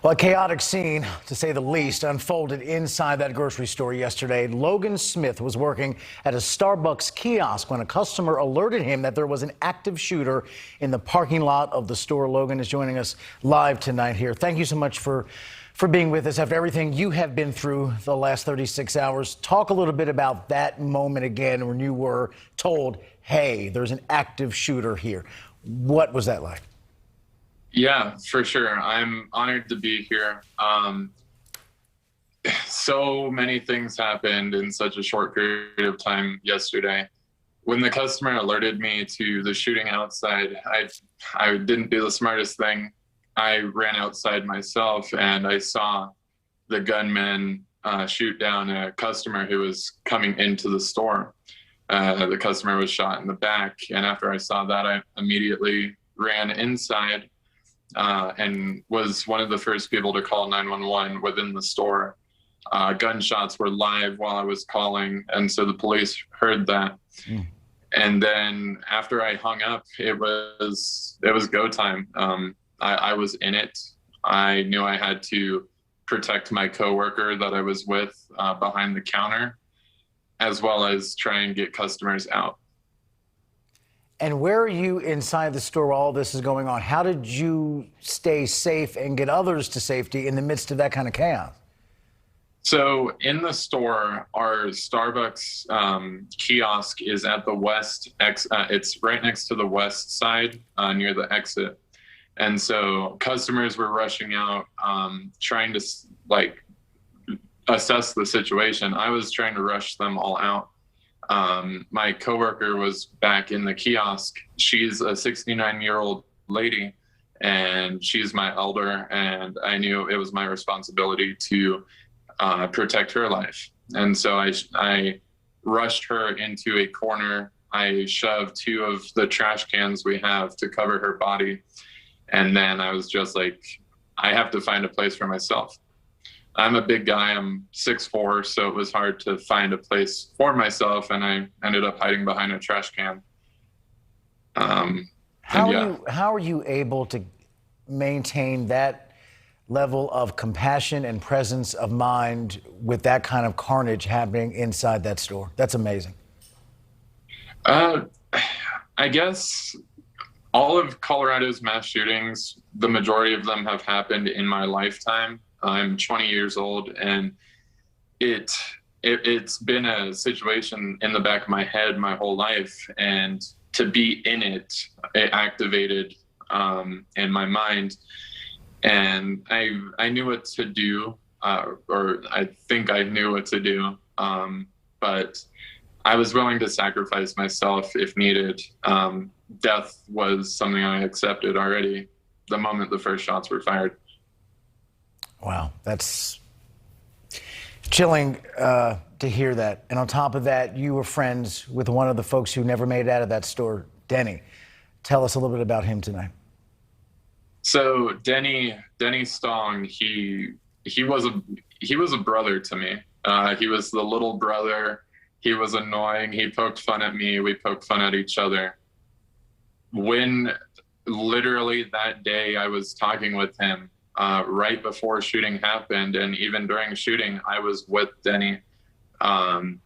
Well, a chaotic scene, to say the least, unfolded inside that grocery store yesterday. Logan Smith was working at a Starbucks kiosk when a customer alerted him that there was an active shooter in the parking lot of the store. Logan is joining us live tonight here. Thank you so much for being with us after everything you have been through the last 36 hours. Talk a little bit about that moment again when you were told, hey, there's an active shooter here. What was that like? Yeah, for sure. I'm honored to be here. So many things happened in such a short period of time yesterday. When the customer alerted me to the shooting outside, I didn't do the smartest thing. I ran outside myself and I saw the gunman shoot down a customer who was coming into the store. The customer was shot in the back, and after I saw that, I immediately ran inside and was one of the first people to call 911 within the store. Gunshots were live while I was calling, and so the police heard that. And then after I hung up, it was go time. I was in it. I knew I had to protect my coworker that I was with behind the counter, as well as try and get customers out. And where are you inside the store while all this is going on? How did you stay safe and get others to safety in the midst of that kind of chaos? So in the store, our Starbucks kiosk is at the it's right next to the west side near the exit. And so customers were rushing out, trying to assess the situation. I was trying to rush them all out. My coworker was back in the kiosk. She's a 69-year-old lady, and she's my elder, and I knew it was my responsibility to protect her life. And so I rushed her into a corner. I shoved 2 of the trash cans we have to cover her body. And then I was just like, I have to find a place for myself. I'm a big guy, I'm 6'4", so it was hard to find a place for myself, and I ended up hiding behind a trash can. How are you able to maintain that level of compassion and presence of mind with that kind of carnage happening inside that store? That's amazing. I guess all of Colorado's mass shootings, the majority of them have happened in my lifetime. I'm 20 years old, and it's been a situation in the back of my head my whole life, and to be in it, it activated in my mind, and I knew what to do, or I think I knew what to do, but I was willing to sacrifice myself if needed. Death was something I accepted already the moment the first shots were fired. Wow, that's chilling to hear that. And on top of that, you were friends with one of the folks who never made it out of that store, Denny. Tell us a little bit about him tonight. So Denny Stone, he was a brother to me. He was the little brother. He was annoying. He poked fun at me. We poked fun at each other. When literally that day I was talking with him, right before shooting happened, and even during shooting, I was with Denny. And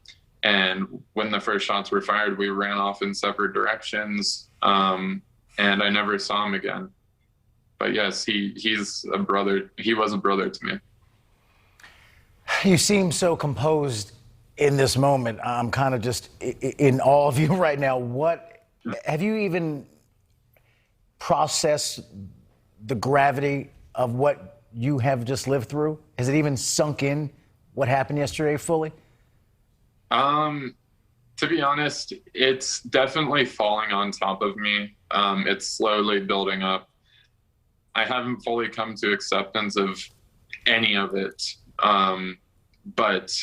when the first shots were fired, we ran off in separate directions, and I never saw him again. But yes, he's a brother. He was a brother to me. You seem so composed in this moment. I'm kind of just in awe of you right now. What have you even processed the gravity of what you have just lived through? Has it even sunk in what happened yesterday fully? To be honest, it's definitely falling on top of me. It's slowly building up. I haven't fully come to acceptance of any of it. But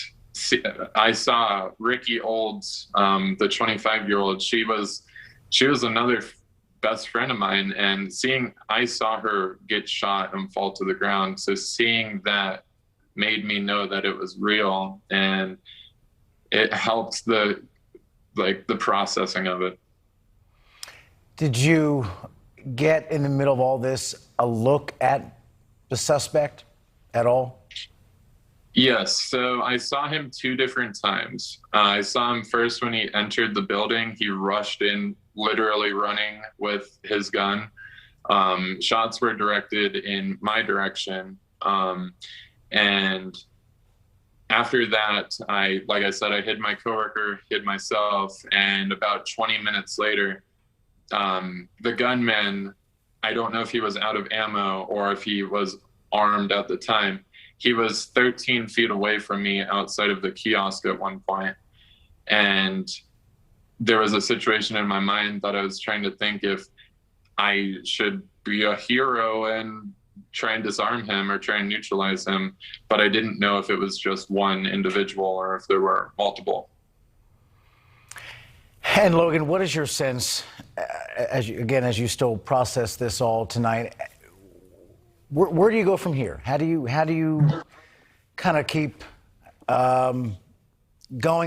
I saw Ricky Olds, the 25-year-old. She was another best friend of mine, and I saw her get shot and fall to the ground. So seeing that made me know that it was real, and it helped the processing of it. Did you get in the middle of all this a look at the suspect at all? Yes, so I saw him 2 different times. I saw him first when he entered the building. He rushed in, literally running with his gun. Shots were directed in my direction. And after that, like I said, I hid my coworker, hid myself, and about 20 minutes later, the gunman, I don't know if he was out of ammo or if he was armed at the time. He was 13 feet away from me outside of the kiosk at one point. And there was a situation in my mind that I was trying to think if I should be a hero and try and disarm him or try and neutralize him. But I didn't know if it was just one individual or if there were multiple. And Logan, what is your sense, as you still process this all tonight? Where do you go from here? How do you kind of keep going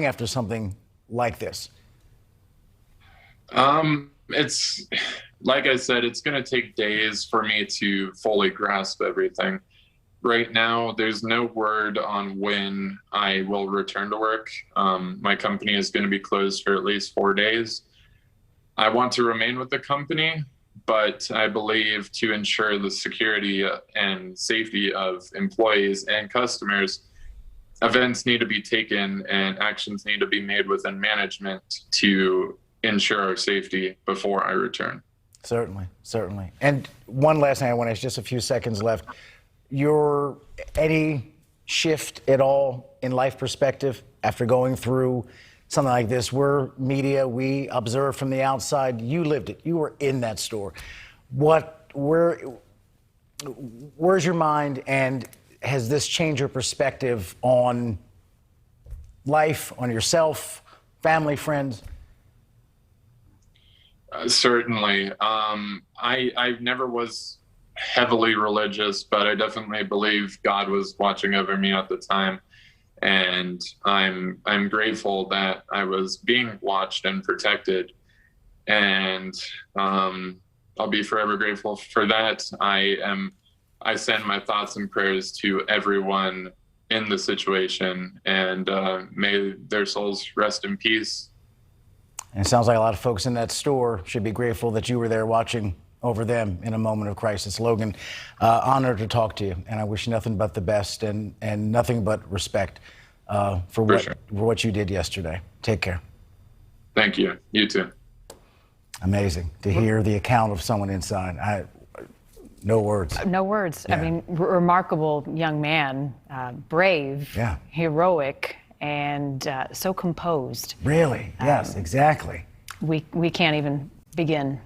after something like this? It's like I said, it's going to take days for me to fully grasp everything. Right now, there's no word on when I will return to work. My company is going to be closed for at least 4 days. I want to remain with the company, but I believe to ensure the security and safety of employees and customers, events need to be taken and actions need to be made within management to ensure our safety before I return. Certainly, certainly. And one last thing I want to ask, just a few seconds left. Any shift at all in life perspective after going through something like this? We're media, we observe from the outside. You lived it. You were in that store. Where's your mind, and has this changed your perspective on life, on yourself, family, friends? Certainly. I never was heavily religious, but I definitely believe God was watching over me at the time. And I'm grateful that I was being watched and protected. And I'll be forever grateful for that. I send my thoughts and prayers to everyone in the situation, and may their souls rest in peace. And it sounds like a lot of folks in that store should be grateful that you were there watching over them in a moment of crisis. Logan, honored to talk to you, and I wish you nothing but the best and nothing but respect for what you did yesterday. Take care. Thank you. You too. Amazing to hear the account of someone inside. No words. No words. Yeah. I mean, remarkable young man, brave, yeah, heroic, and so composed. Really? Yes, exactly. We can't even begin.